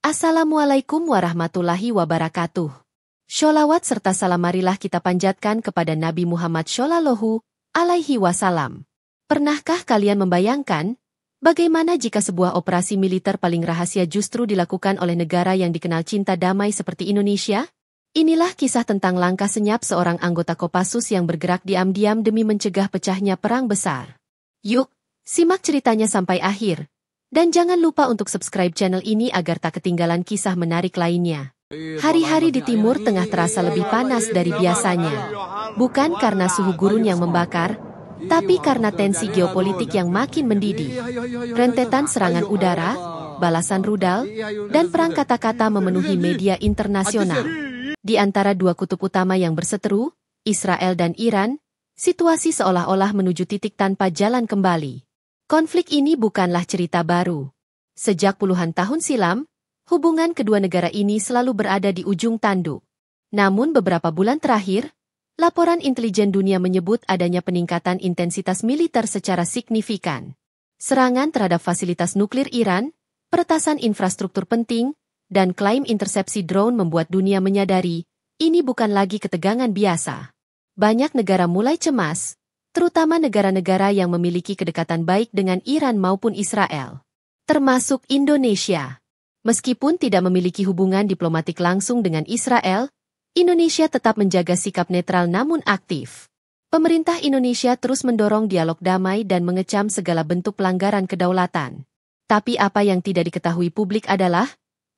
Assalamualaikum warahmatullahi wabarakatuh. Sholawat serta salam marilah kita panjatkan kepada Nabi Muhammad Shallallahu alaihi wasallam. Pernahkah kalian membayangkan bagaimana jika sebuah operasi militer paling rahasia justru dilakukan oleh negara yang dikenal cinta damai seperti Indonesia? Inilah kisah tentang langkah senyap seorang anggota Kopassus yang bergerak diam-diam demi mencegah pecahnya perang besar. Yuk, simak ceritanya sampai akhir. Dan jangan lupa untuk subscribe channel ini agar tak ketinggalan kisah menarik lainnya. Hari-hari di Timur Tengah terasa lebih panas dari biasanya. Bukan karena suhu gurun yang membakar, tapi karena tensi geopolitik yang makin mendidih. Rentetan serangan udara, balasan rudal, dan perang kata-kata memenuhi media internasional. Di antara dua kutub utama yang berseteru, Israel dan Iran, situasi seolah-olah menuju titik tanpa jalan kembali. Konflik ini bukanlah cerita baru. Sejak puluhan tahun silam, hubungan kedua negara ini selalu berada di ujung tanduk. Namun beberapa bulan terakhir, laporan intelijen dunia menyebut adanya peningkatan intensitas militer secara signifikan. Serangan terhadap fasilitas nuklir Iran, peretasan infrastruktur penting, dan klaim intersepsi drone membuat dunia menyadari, ini bukan lagi ketegangan biasa. Banyak negara mulai cemas, terutama negara-negara yang memiliki kedekatan baik dengan Iran maupun Israel, termasuk Indonesia. Meskipun tidak memiliki hubungan diplomatik langsung dengan Israel, Indonesia tetap menjaga sikap netral namun aktif. Pemerintah Indonesia terus mendorong dialog damai dan mengecam segala bentuk pelanggaran kedaulatan. Tapi apa yang tidak diketahui publik adalah,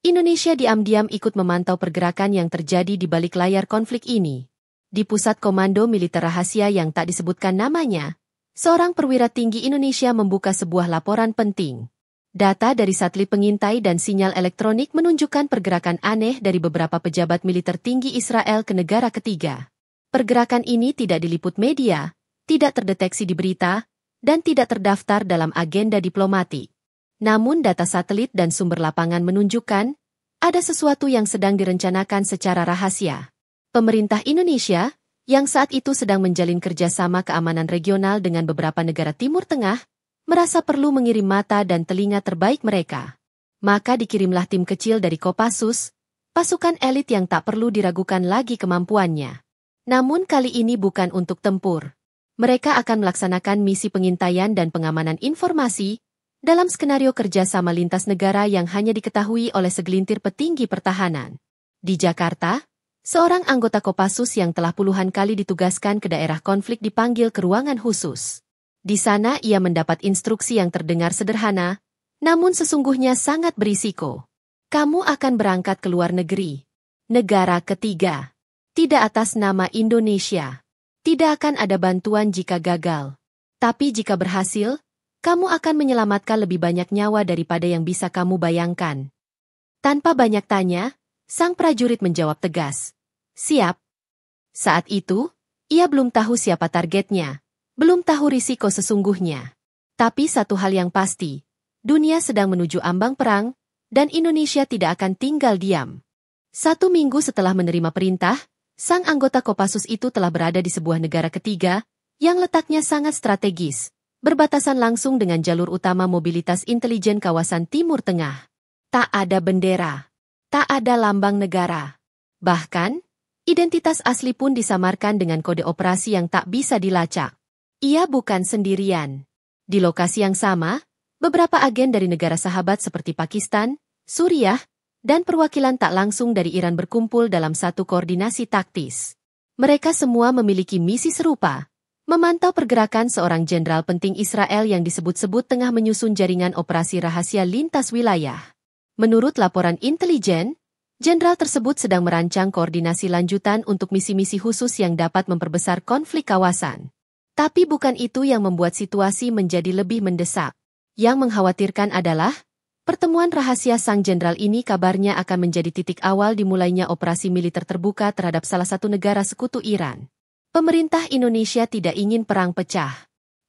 Indonesia diam-diam ikut memantau pergerakan yang terjadi di balik layar konflik ini. Di Pusat Komando Militer Rahasia yang tak disebutkan namanya, seorang perwira tinggi Indonesia membuka sebuah laporan penting. Data dari satelit pengintai dan sinyal elektronik menunjukkan pergerakan aneh dari beberapa pejabat militer tinggi Israel ke negara ketiga. Pergerakan ini tidak diliput media, tidak terdeteksi di berita, dan tidak terdaftar dalam agenda diplomatik. Namun data satelit dan sumber lapangan menunjukkan, ada sesuatu yang sedang direncanakan secara rahasia. Pemerintah Indonesia, yang saat itu sedang menjalin kerjasama keamanan regional dengan beberapa negara Timur Tengah, merasa perlu mengirim mata dan telinga terbaik mereka. Maka dikirimlah tim kecil dari Kopassus, pasukan elit yang tak perlu diragukan lagi kemampuannya. Namun kali ini bukan untuk tempur. Mereka akan melaksanakan misi pengintaian dan pengamanan informasi dalam skenario kerjasama lintas negara yang hanya diketahui oleh segelintir petinggi pertahanan. Di Jakarta, seorang anggota Kopassus yang telah puluhan kali ditugaskan ke daerah konflik dipanggil ke ruangan khusus. Di sana ia mendapat instruksi yang terdengar sederhana, namun sesungguhnya sangat berisiko. Kamu akan berangkat ke luar negeri. Negara ketiga. Tidak atas nama Indonesia. Tidak akan ada bantuan jika gagal. Tapi jika berhasil, kamu akan menyelamatkan lebih banyak nyawa daripada yang bisa kamu bayangkan. Tanpa banyak tanya, sang prajurit menjawab tegas, "Siap." Saat itu, ia belum tahu siapa targetnya, belum tahu risiko sesungguhnya. Tapi satu hal yang pasti, dunia sedang menuju ambang perang, dan Indonesia tidak akan tinggal diam. 1 minggu setelah menerima perintah, sang anggota Kopassus itu telah berada di sebuah negara ketiga, yang letaknya sangat strategis, berbatasan langsung dengan jalur utama mobilitas intelijen kawasan Timur Tengah. Tak ada bendera. Tak ada lambang negara. Bahkan, identitas asli pun disamarkan dengan kode operasi yang tak bisa dilacak. Ia bukan sendirian. Di lokasi yang sama, beberapa agen dari negara sahabat seperti Pakistan, Suriah, dan perwakilan tak langsung dari Iran berkumpul dalam satu koordinasi taktis. Mereka semua memiliki misi serupa, memantau pergerakan seorang jenderal penting Israel yang disebut-sebut tengah menyusun jaringan operasi rahasia lintas wilayah. Menurut laporan intelijen, jenderal tersebut sedang merancang koordinasi lanjutan untuk misi-misi khusus yang dapat memperbesar konflik kawasan. Tapi bukan itu yang membuat situasi menjadi lebih mendesak. Yang mengkhawatirkan adalah, pertemuan rahasia sang jenderal ini kabarnya akan menjadi titik awal dimulainya operasi militer terbuka terhadap salah satu negara sekutu Iran. Pemerintah Indonesia tidak ingin perang pecah.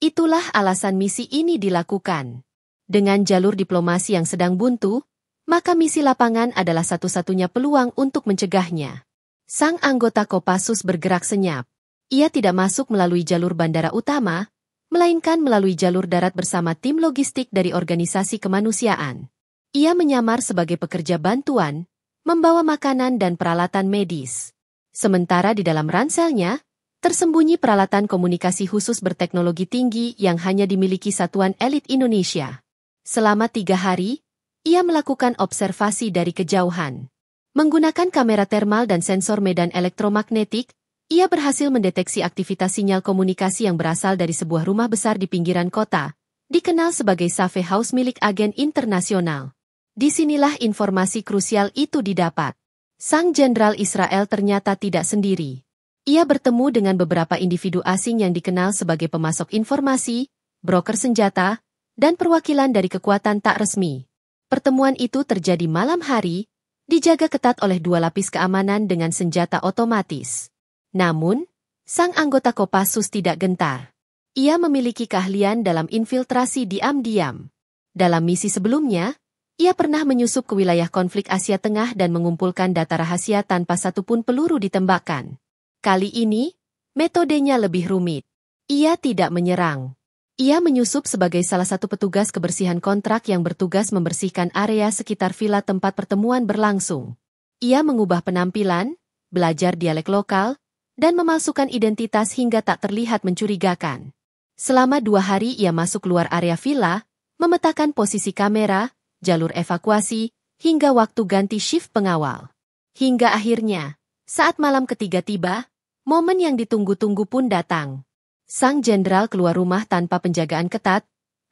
Itulah alasan misi ini dilakukan. Dengan jalur diplomasi yang sedang buntu, maka misi lapangan adalah satu-satunya peluang untuk mencegahnya. Sang anggota Kopassus bergerak senyap. Ia tidak masuk melalui jalur bandara utama, melainkan melalui jalur darat bersama tim logistik dari organisasi kemanusiaan. Ia menyamar sebagai pekerja bantuan, membawa makanan dan peralatan medis. Sementara di dalam ranselnya, tersembunyi peralatan komunikasi khusus berteknologi tinggi yang hanya dimiliki satuan elit Indonesia. Selama 3 hari, ia melakukan observasi dari kejauhan. Menggunakan kamera termal dan sensor medan elektromagnetik, ia berhasil mendeteksi aktivitas sinyal komunikasi yang berasal dari sebuah rumah besar di pinggiran kota, dikenal sebagai Safe House milik agen internasional. Disinilah informasi krusial itu didapat. Sang Jenderal Israel ternyata tidak sendiri. Ia bertemu dengan beberapa individu asing yang dikenal sebagai pemasok informasi, broker senjata, dan perwakilan dari kekuatan tak resmi. Pertemuan itu terjadi malam hari, dijaga ketat oleh 2 lapis keamanan dengan senjata otomatis. Namun, sang anggota Kopassus tidak gentar. Ia memiliki keahlian dalam infiltrasi diam-diam. Dalam misi sebelumnya, ia pernah menyusup ke wilayah konflik Asia Tengah dan mengumpulkan data rahasia tanpa satupun peluru ditembakkan. Kali ini, metodenya lebih rumit. Ia tidak menyerang. Ia menyusup sebagai salah satu petugas kebersihan kontrak yang bertugas membersihkan area sekitar villa tempat pertemuan berlangsung. Ia mengubah penampilan, belajar dialek lokal, dan memalsukan identitas hingga tak terlihat mencurigakan. Selama 2 hari ia masuk keluar area villa, memetakan posisi kamera, jalur evakuasi, hingga waktu ganti shift pengawal. Hingga akhirnya, saat malam ketiga tiba, momen yang ditunggu-tunggu pun datang. Sang jenderal keluar rumah tanpa penjagaan ketat,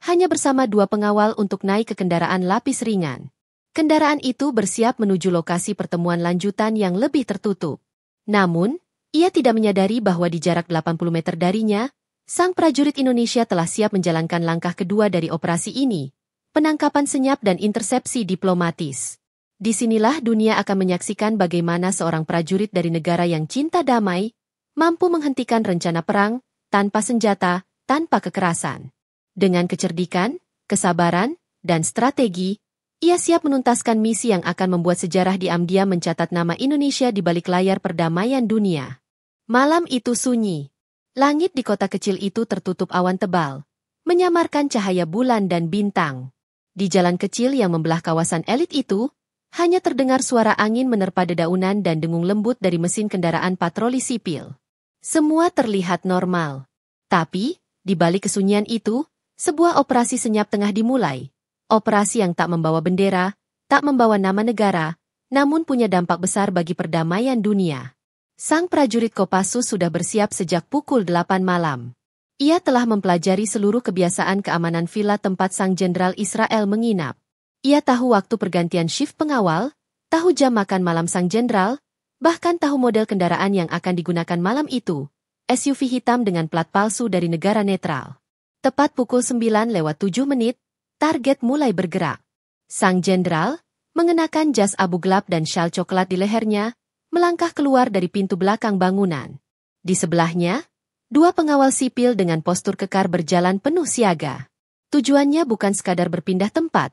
hanya bersama 2 pengawal untuk naik ke kendaraan lapis ringan. Kendaraan itu bersiap menuju lokasi pertemuan lanjutan yang lebih tertutup. Namun, ia tidak menyadari bahwa di jarak 80 meter darinya, sang prajurit Indonesia telah siap menjalankan langkah kedua dari operasi ini, penangkapan senyap dan intersepsi diplomatis. Disinilah dunia akan menyaksikan bagaimana seorang prajurit dari negara yang cinta damai, mampu menghentikan rencana perang, tanpa senjata, tanpa kekerasan. Dengan kecerdikan, kesabaran, dan strategi, ia siap menuntaskan misi yang akan membuat sejarah diam-diam mencatat nama Indonesia di balik layar perdamaian dunia. Malam itu sunyi. Langit di kota kecil itu tertutup awan tebal, menyamarkan cahaya bulan dan bintang. Di jalan kecil yang membelah kawasan elit itu, hanya terdengar suara angin menerpa dedaunan dan dengung lembut dari mesin kendaraan patroli sipil. Semua terlihat normal. Tapi, di balik kesunyian itu, sebuah operasi senyap tengah dimulai. Operasi yang tak membawa bendera, tak membawa nama negara, namun punya dampak besar bagi perdamaian dunia. Sang prajurit Kopassus sudah bersiap sejak pukul 8 malam. Ia telah mempelajari seluruh kebiasaan keamanan villa tempat sang jenderal Israel menginap. Ia tahu waktu pergantian shift pengawal, tahu jam makan malam sang jenderal, bahkan tahu model kendaraan yang akan digunakan malam itu, SUV hitam dengan plat palsu dari negara netral. Tepat pukul 9:07, target mulai bergerak. Sang jenderal, mengenakan jas abu gelap dan syal coklat di lehernya, melangkah keluar dari pintu belakang bangunan. Di sebelahnya, 2 pengawal sipil dengan postur kekar berjalan penuh siaga. Tujuannya bukan sekadar berpindah tempat,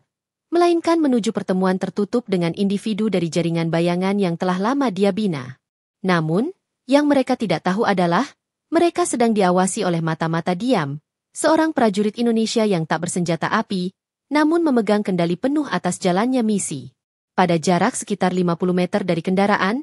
melainkan menuju pertemuan tertutup dengan individu dari jaringan bayangan yang telah lama dia bina. Namun, yang mereka tidak tahu adalah, mereka sedang diawasi oleh mata-mata diam, seorang prajurit Indonesia yang tak bersenjata api, namun memegang kendali penuh atas jalannya misi. Pada jarak sekitar 50 meter dari kendaraan,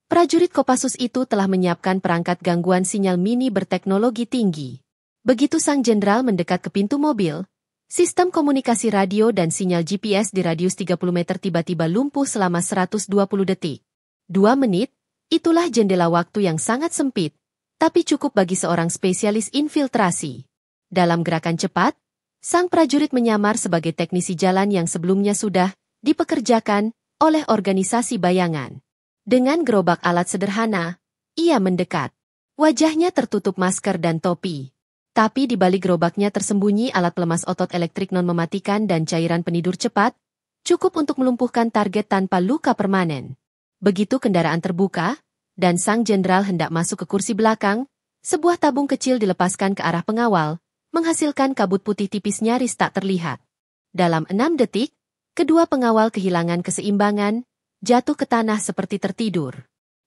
prajurit Kopassus itu telah menyiapkan perangkat gangguan sinyal mini berteknologi tinggi. Begitu sang jenderal mendekat ke pintu mobil, sistem komunikasi radio dan sinyal GPS di radius 30 meter tiba-tiba lumpuh selama 120 detik. 2 menit, itulah jendela waktu yang sangat sempit, tapi cukup bagi seorang spesialis infiltrasi. Dalam gerakan cepat, sang prajurit menyamar sebagai teknisi jalan yang sebelumnya sudah dipekerjakan oleh organisasi bayangan. Dengan gerobak alat sederhana, ia mendekat. Wajahnya tertutup masker dan topi. Tapi di balik gerobaknya tersembunyi alat pelemas otot elektrik non-mematikan dan cairan penidur cepat, cukup untuk melumpuhkan target tanpa luka permanen. Begitu kendaraan terbuka, dan sang jenderal hendak masuk ke kursi belakang, sebuah tabung kecil dilepaskan ke arah pengawal, menghasilkan kabut putih tipis nyaris tak terlihat. Dalam 6 detik, kedua pengawal kehilangan keseimbangan, jatuh ke tanah seperti tertidur.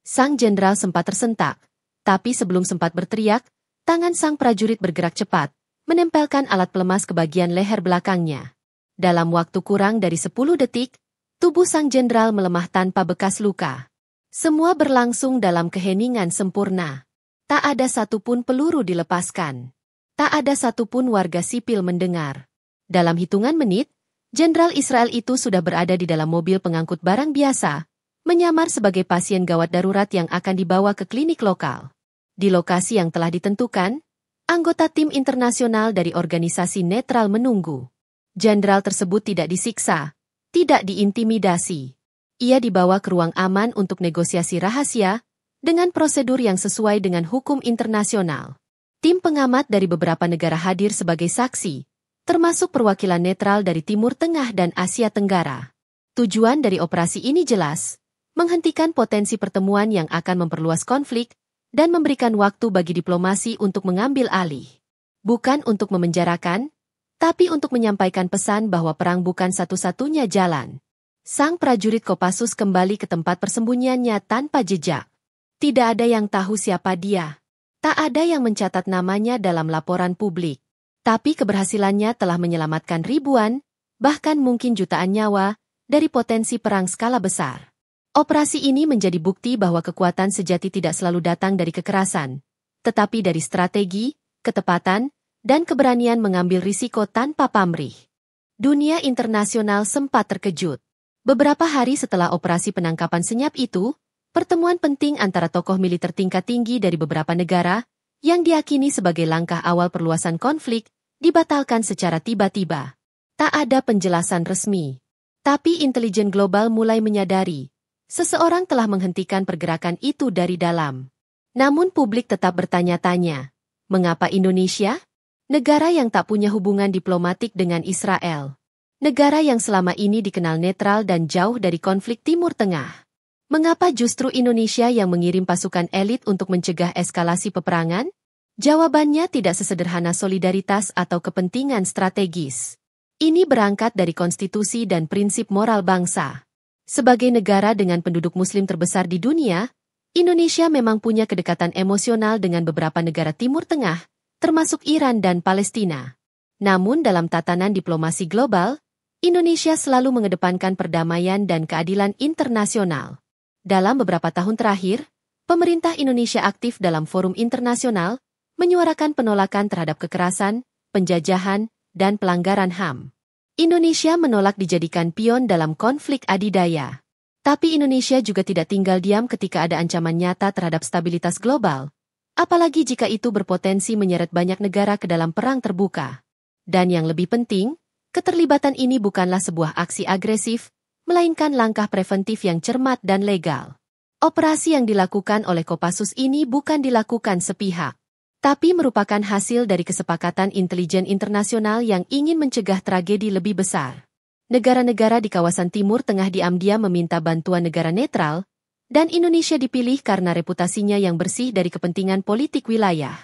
Sang jenderal sempat tersentak, tapi sebelum sempat berteriak, tangan sang prajurit bergerak cepat, menempelkan alat pelemas ke bagian leher belakangnya. Dalam waktu kurang dari 10 detik, tubuh sang jenderal melemah tanpa bekas luka. Semua berlangsung dalam keheningan sempurna. Tak ada satupun peluru dilepaskan. Tak ada satupun warga sipil mendengar. Dalam hitungan menit, jenderal Israel itu sudah berada di dalam mobil pengangkut barang biasa, menyamar sebagai pasien gawat darurat yang akan dibawa ke klinik lokal. Di lokasi yang telah ditentukan, anggota tim internasional dari organisasi netral menunggu. Jenderal tersebut tidak disiksa, tidak diintimidasi. Ia dibawa ke ruang aman untuk negosiasi rahasia, dengan prosedur yang sesuai dengan hukum internasional. Tim pengamat dari beberapa negara hadir sebagai saksi, termasuk perwakilan netral dari Timur Tengah dan Asia Tenggara. Tujuan dari operasi ini jelas, menghentikan potensi pertemuan yang akan memperluas konflik, dan memberikan waktu bagi diplomasi untuk mengambil alih. Bukan untuk memenjarakan, tapi untuk menyampaikan pesan bahwa perang bukan satu-satunya jalan. Sang prajurit Kopassus kembali ke tempat persembunyiannya tanpa jejak. Tidak ada yang tahu siapa dia. Tak ada yang mencatat namanya dalam laporan publik. Tapi keberhasilannya telah menyelamatkan ribuan, bahkan mungkin jutaan nyawa, dari potensi perang skala besar. Operasi ini menjadi bukti bahwa kekuatan sejati tidak selalu datang dari kekerasan, tetapi dari strategi, ketepatan, dan keberanian mengambil risiko tanpa pamrih. Dunia internasional sempat terkejut. Beberapa hari setelah operasi penangkapan senyap itu, pertemuan penting antara tokoh militer tingkat tinggi dari beberapa negara, yang diyakini sebagai langkah awal perluasan konflik, dibatalkan secara tiba-tiba. Tak ada penjelasan resmi. Tapi intelijen global mulai menyadari, seseorang telah menghentikan pergerakan itu dari dalam. Namun publik tetap bertanya-tanya, mengapa Indonesia? Negara yang tak punya hubungan diplomatik dengan Israel. Negara yang selama ini dikenal netral dan jauh dari konflik Timur Tengah. Mengapa justru Indonesia yang mengirim pasukan elit untuk mencegah eskalasi peperangan? Jawabannya tidak sesederhana solidaritas atau kepentingan strategis. Ini berangkat dari konstitusi dan prinsip moral bangsa. Sebagai negara dengan penduduk muslim terbesar di dunia, Indonesia memang punya kedekatan emosional dengan beberapa negara Timur Tengah, termasuk Iran dan Palestina. Namun dalam tatanan diplomasi global, Indonesia selalu mengedepankan perdamaian dan keadilan internasional. Dalam beberapa tahun terakhir, pemerintah Indonesia aktif dalam forum internasional, menyuarakan penolakan terhadap kekerasan, penjajahan, dan pelanggaran HAM. Indonesia menolak dijadikan pion dalam konflik adidaya. Tapi Indonesia juga tidak tinggal diam ketika ada ancaman nyata terhadap stabilitas global. Apalagi jika itu berpotensi menyeret banyak negara ke dalam perang terbuka. Dan yang lebih penting, keterlibatan ini bukanlah sebuah aksi agresif, melainkan langkah preventif yang cermat dan legal. Operasi yang dilakukan oleh Kopassus ini bukan dilakukan sepihak, tapi merupakan hasil dari kesepakatan intelijen internasional yang ingin mencegah tragedi lebih besar. Negara-negara di kawasan Timur Tengah diam-diam meminta bantuan negara netral, dan Indonesia dipilih karena reputasinya yang bersih dari kepentingan politik wilayah.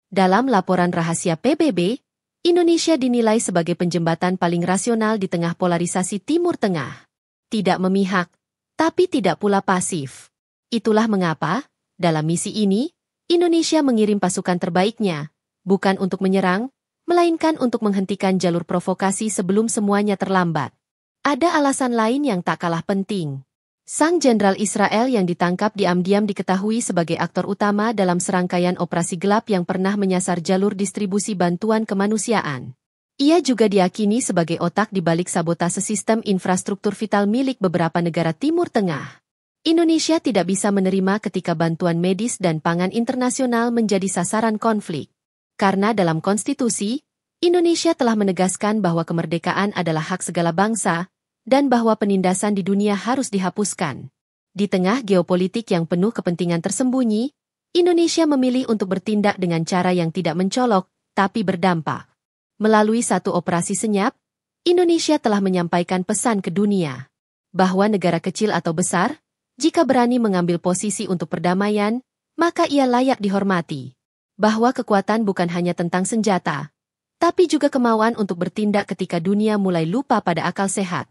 Dalam laporan rahasia PBB, Indonesia dinilai sebagai penjembatan paling rasional di tengah polarisasi Timur Tengah. Tidak memihak, tapi tidak pula pasif. Itulah mengapa, dalam misi ini, Indonesia mengirim pasukan terbaiknya, bukan untuk menyerang, melainkan untuk menghentikan jalur provokasi sebelum semuanya terlambat. Ada alasan lain yang tak kalah penting. Sang jenderal Israel yang ditangkap diam-diam diketahui sebagai aktor utama dalam serangkaian operasi gelap yang pernah menyasar jalur distribusi bantuan kemanusiaan. Ia juga diyakini sebagai otak di balik sabotase sistem infrastruktur vital milik beberapa negara Timur Tengah. Indonesia tidak bisa menerima ketika bantuan medis dan pangan internasional menjadi sasaran konflik. Karena dalam konstitusi, Indonesia telah menegaskan bahwa kemerdekaan adalah hak segala bangsa, dan bahwa penindasan di dunia harus dihapuskan. Di tengah geopolitik yang penuh kepentingan tersembunyi, Indonesia memilih untuk bertindak dengan cara yang tidak mencolok, tapi berdampak. Melalui satu operasi senyap, Indonesia telah menyampaikan pesan ke dunia, bahwa negara kecil atau besar, jika berani mengambil posisi untuk perdamaian, maka ia layak dihormati. Bahwa kekuatan bukan hanya tentang senjata, tapi juga kemauan untuk bertindak ketika dunia mulai lupa pada akal sehat.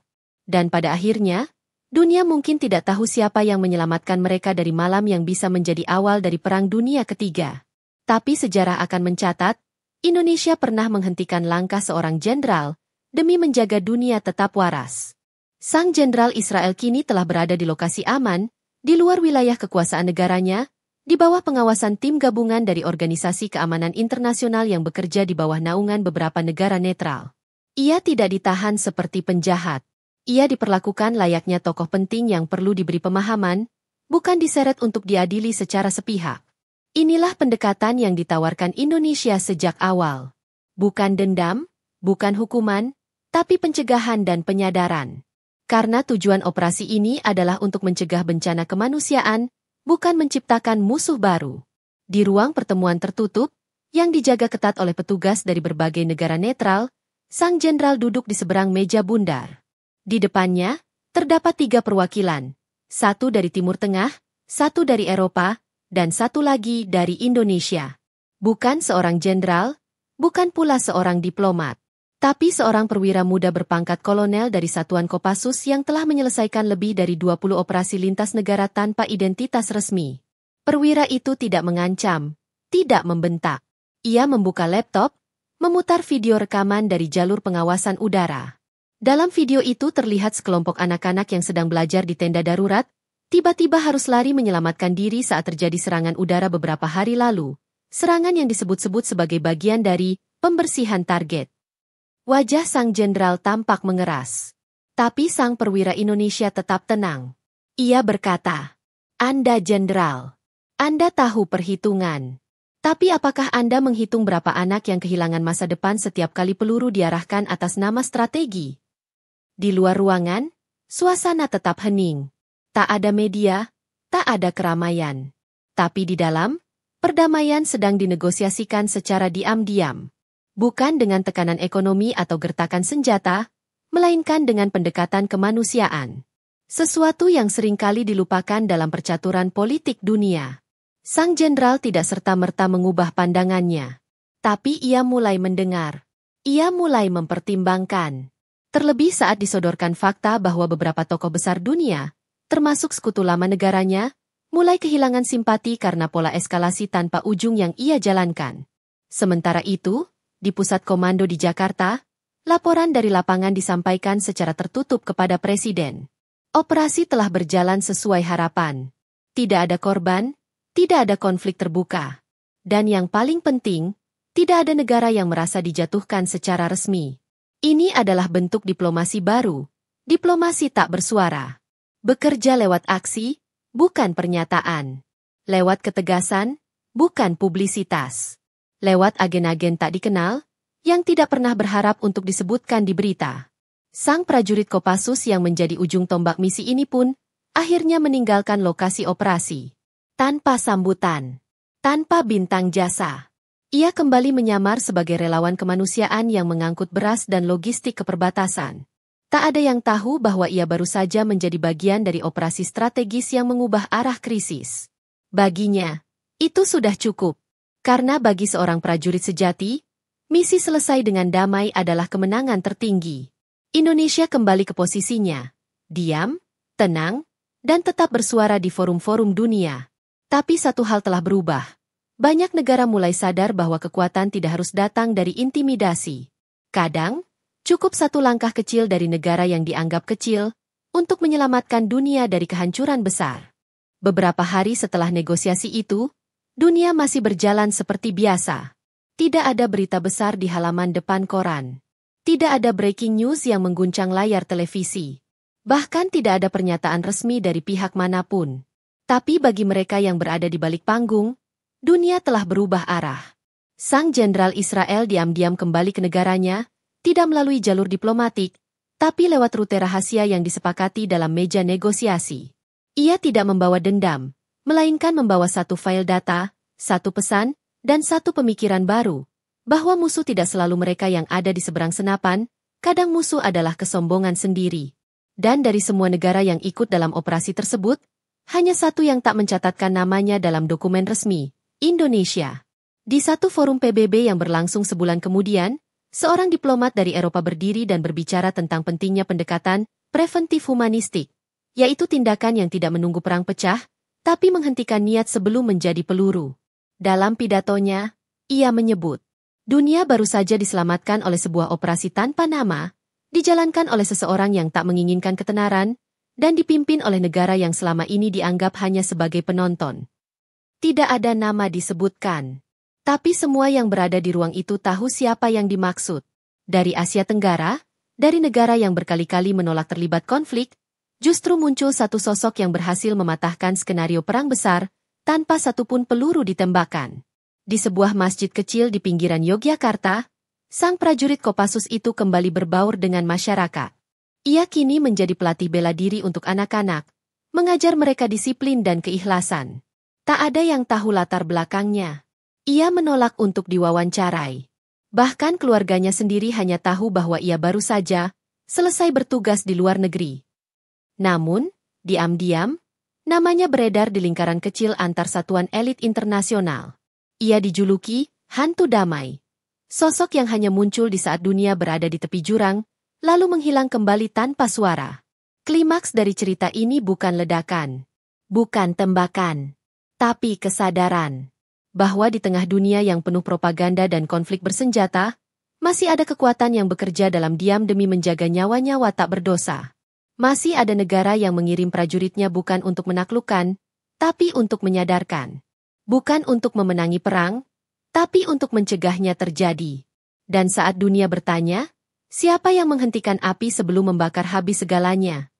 Dan pada akhirnya, dunia mungkin tidak tahu siapa yang menyelamatkan mereka dari malam yang bisa menjadi awal dari Perang Dunia Ketiga. Tapi sejarah akan mencatat, Indonesia pernah menghentikan langkah seorang jenderal, demi menjaga dunia tetap waras. Sang Jenderal Israel kini telah berada di lokasi aman, di luar wilayah kekuasaan negaranya, di bawah pengawasan tim gabungan dari Organisasi Keamanan Internasional yang bekerja di bawah naungan beberapa negara netral. Ia tidak ditahan seperti penjahat. Ia diperlakukan layaknya tokoh penting yang perlu diberi pemahaman, bukan diseret untuk diadili secara sepihak. Inilah pendekatan yang ditawarkan Indonesia sejak awal. Bukan dendam, bukan hukuman, tapi pencegahan dan penyadaran. Karena tujuan operasi ini adalah untuk mencegah bencana kemanusiaan, bukan menciptakan musuh baru. Di ruang pertemuan tertutup, yang dijaga ketat oleh petugas dari berbagai negara netral, Sang Jenderal duduk di seberang meja bundar. Di depannya, terdapat 3 perwakilan, 1 dari Timur Tengah, 1 dari Eropa, dan 1 lagi dari Indonesia. Bukan seorang jenderal, bukan pula seorang diplomat, tapi seorang perwira muda berpangkat kolonel dari Satuan Kopassus yang telah menyelesaikan lebih dari 20 operasi lintas negara tanpa identitas resmi. Perwira itu tidak mengancam, tidak membentak. Ia membuka laptop, memutar video rekaman dari jalur pengawasan udara. Dalam video itu terlihat sekelompok anak-anak yang sedang belajar di tenda darurat, tiba-tiba harus lari menyelamatkan diri saat terjadi serangan udara beberapa hari lalu. Serangan yang disebut-sebut sebagai bagian dari pembersihan target. Wajah Sang Jenderal tampak mengeras. Tapi Sang Perwira Indonesia tetap tenang. Ia berkata, "Anda Jenderal. Anda tahu perhitungan. Tapi apakah Anda menghitung berapa anak yang kehilangan masa depan setiap kali peluru diarahkan atas nama strategi?" Di luar ruangan, suasana tetap hening. Tak ada media, tak ada keramaian. Tapi di dalam, perdamaian sedang dinegosiasikan secara diam-diam. Bukan dengan tekanan ekonomi atau gertakan senjata, melainkan dengan pendekatan kemanusiaan. Sesuatu yang seringkali dilupakan dalam percaturan politik dunia. Sang Jenderal tidak serta-merta mengubah pandangannya. Tapi ia mulai mendengar. Ia mulai mempertimbangkan. Terlebih saat disodorkan fakta bahwa beberapa tokoh besar dunia, termasuk sekutu lama negaranya, mulai kehilangan simpati karena pola eskalasi tanpa ujung yang ia jalankan. Sementara itu, di pusat komando di Jakarta, laporan dari lapangan disampaikan secara tertutup kepada Presiden. Operasi telah berjalan sesuai harapan. Tidak ada korban, tidak ada konflik terbuka. Dan yang paling penting, tidak ada negara yang merasa dijatuhkan secara resmi. Ini adalah bentuk diplomasi baru, diplomasi tak bersuara. Bekerja lewat aksi, bukan pernyataan. Lewat ketegasan, bukan publisitas. Lewat agen-agen tak dikenal, yang tidak pernah berharap untuk disebutkan di berita. Sang prajurit Kopassus yang menjadi ujung tombak misi ini pun, akhirnya meninggalkan lokasi operasi. Tanpa sambutan, tanpa bintang jasa. Ia kembali menyamar sebagai relawan kemanusiaan yang mengangkut beras dan logistik ke perbatasan. Tak ada yang tahu bahwa ia baru saja menjadi bagian dari operasi strategis yang mengubah arah krisis. Baginya, itu sudah cukup. Karena bagi seorang prajurit sejati, misi selesai dengan damai adalah kemenangan tertinggi. Indonesia kembali ke posisinya. Diam, tenang, dan tetap bersuara di forum-forum dunia. Tapi satu hal telah berubah. Banyak negara mulai sadar bahwa kekuatan tidak harus datang dari intimidasi. Kadang, cukup satu langkah kecil dari negara yang dianggap kecil untuk menyelamatkan dunia dari kehancuran besar. Beberapa hari setelah negosiasi itu, dunia masih berjalan seperti biasa. Tidak ada berita besar di halaman depan koran. Tidak ada breaking news yang mengguncang layar televisi. Bahkan tidak ada pernyataan resmi dari pihak manapun. Tapi bagi mereka yang berada di balik panggung, dunia telah berubah arah. Sang Jenderal Israel diam-diam kembali ke negaranya, tidak melalui jalur diplomatik, tapi lewat rute rahasia yang disepakati dalam meja negosiasi. Ia tidak membawa dendam, melainkan membawa satu file data, satu pesan, dan satu pemikiran baru, bahwa musuh tidak selalu mereka yang ada di seberang senapan, kadang musuh adalah kesombongan sendiri. Dan dari semua negara yang ikut dalam operasi tersebut, hanya satu yang tak mencatatkan namanya dalam dokumen resmi, Indonesia. Di satu forum PBB yang berlangsung sebulan kemudian, seorang diplomat dari Eropa berdiri dan berbicara tentang pentingnya pendekatan preventif humanistik, yaitu tindakan yang tidak menunggu perang pecah, tapi menghentikan niat sebelum menjadi peluru. Dalam pidatonya, ia menyebut, dunia baru saja diselamatkan oleh sebuah operasi tanpa nama, dijalankan oleh seseorang yang tak menginginkan ketenaran, dan dipimpin oleh negara yang selama ini dianggap hanya sebagai penonton. Tidak ada nama disebutkan. Tapi semua yang berada di ruang itu tahu siapa yang dimaksud. Dari Asia Tenggara, dari negara yang berkali-kali menolak terlibat konflik, justru muncul satu sosok yang berhasil mematahkan skenario perang besar tanpa satupun peluru ditembakkan. Di sebuah masjid kecil di pinggiran Yogyakarta, sang prajurit Kopassus itu kembali berbaur dengan masyarakat. Ia kini menjadi pelatih bela diri untuk anak-anak, mengajar mereka disiplin dan keikhlasan. Tak ada yang tahu latar belakangnya. Ia menolak untuk diwawancarai. Bahkan keluarganya sendiri hanya tahu bahwa ia baru saja selesai bertugas di luar negeri. Namun, diam-diam, namanya beredar di lingkaran kecil antar satuan elit internasional. Ia dijuluki hantu damai. Sosok yang hanya muncul di saat dunia berada di tepi jurang, lalu menghilang kembali tanpa suara. Klimaks dari cerita ini bukan ledakan, bukan tembakan, tapi kesadaran bahwa di tengah dunia yang penuh propaganda dan konflik bersenjata, masih ada kekuatan yang bekerja dalam diam demi menjaga nyawa-nyawa tak berdosa. Masih ada negara yang mengirim prajuritnya bukan untuk menaklukkan, tapi untuk menyadarkan. Bukan untuk memenangi perang, tapi untuk mencegahnya terjadi. Dan saat dunia bertanya, siapa yang menghentikan api sebelum membakar habis segalanya?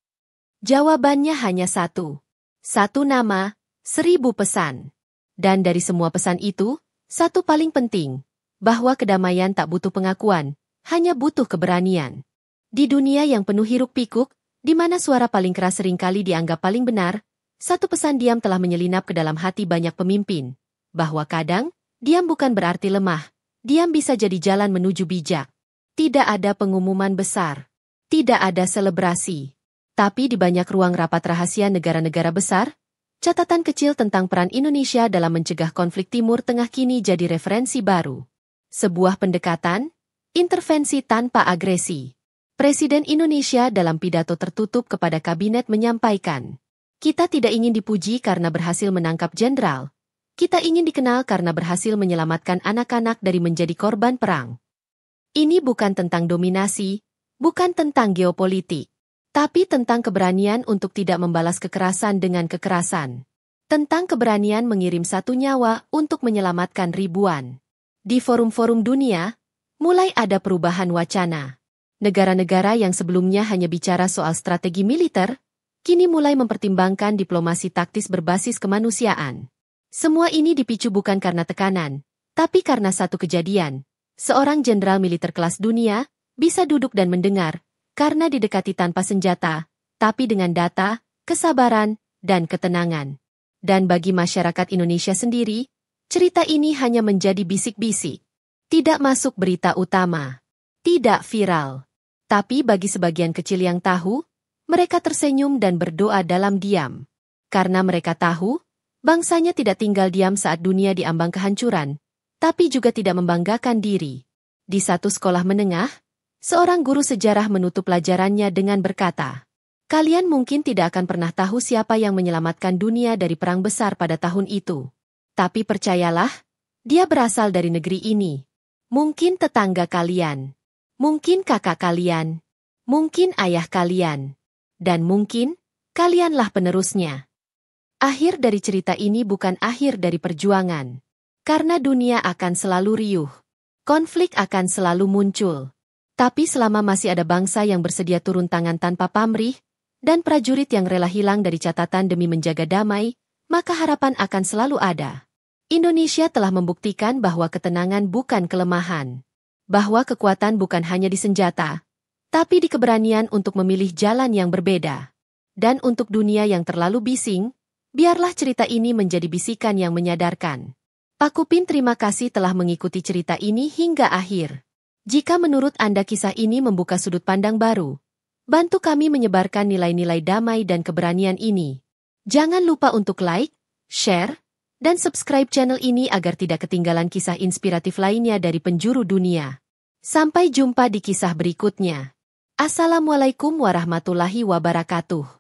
Jawabannya hanya satu. Satu nama, 1000 pesan. Dan dari semua pesan itu, satu paling penting, bahwa kedamaian tak butuh pengakuan, hanya butuh keberanian. Di dunia yang penuh hiruk-pikuk, di mana suara paling keras seringkali dianggap paling benar, satu pesan diam telah menyelinap ke dalam hati banyak pemimpin, bahwa kadang, diam bukan berarti lemah, diam bisa jadi jalan menuju bijak. Tidak ada pengumuman besar, tidak ada selebrasi, tapi di banyak ruang rapat rahasia negara-negara besar, catatan kecil tentang peran Indonesia dalam mencegah konflik Timur Tengah kini jadi referensi baru. Sebuah pendekatan, intervensi tanpa agresi. Presiden Indonesia dalam pidato tertutup kepada kabinet menyampaikan, "Kita tidak ingin dipuji karena berhasil menangkap jenderal. Kita ingin dikenal karena berhasil menyelamatkan anak-anak dari menjadi korban perang." Ini bukan tentang dominasi, bukan tentang geopolitik. Tapi tentang keberanian untuk tidak membalas kekerasan dengan kekerasan. Tentang keberanian mengirim satu nyawa untuk menyelamatkan ribuan. Di forum-forum dunia, mulai ada perubahan wacana. Negara-negara yang sebelumnya hanya bicara soal strategi militer, kini mulai mempertimbangkan diplomasi taktis berbasis kemanusiaan. Semua ini dipicu bukan karena tekanan, tapi karena satu kejadian. Seorang jenderal militer kelas dunia bisa duduk dan mendengar, karena didekati tanpa senjata, tapi dengan data, kesabaran, dan ketenangan. Dan bagi masyarakat Indonesia sendiri, cerita ini hanya menjadi bisik-bisik. Tidak masuk berita utama. Tidak viral. Tapi bagi sebagian kecil yang tahu, mereka tersenyum dan berdoa dalam diam. Karena mereka tahu, bangsanya tidak tinggal diam saat dunia diambang kehancuran, tapi juga tidak membanggakan diri. Di satu sekolah menengah, seorang guru sejarah menutup pelajarannya dengan berkata, "Kalian mungkin tidak akan pernah tahu siapa yang menyelamatkan dunia dari perang besar pada tahun itu. Tapi percayalah, dia berasal dari negeri ini. Mungkin tetangga kalian, mungkin kakak kalian, mungkin ayah kalian, dan mungkin kalianlah penerusnya." Akhir dari cerita ini bukan akhir dari perjuangan. Karena dunia akan selalu riuh. Konflik akan selalu muncul. Tapi selama masih ada bangsa yang bersedia turun tangan tanpa pamrih, dan prajurit yang rela hilang dari catatan demi menjaga damai, maka harapan akan selalu ada. Indonesia telah membuktikan bahwa ketenangan bukan kelemahan. Bahwa kekuatan bukan hanya di senjata, tapi di keberanian untuk memilih jalan yang berbeda. Dan untuk dunia yang terlalu bising, biarlah cerita ini menjadi bisikan yang menyadarkan. Pak Kupin terima kasih telah mengikuti cerita ini hingga akhir. Jika menurut Anda kisah ini membuka sudut pandang baru, bantu kami menyebarkan nilai-nilai damai dan keberanian ini. Jangan lupa untuk like, share, dan subscribe channel ini agar tidak ketinggalan kisah inspiratif lainnya dari penjuru dunia. Sampai jumpa di kisah berikutnya. Assalamualaikum warahmatullahi wabarakatuh.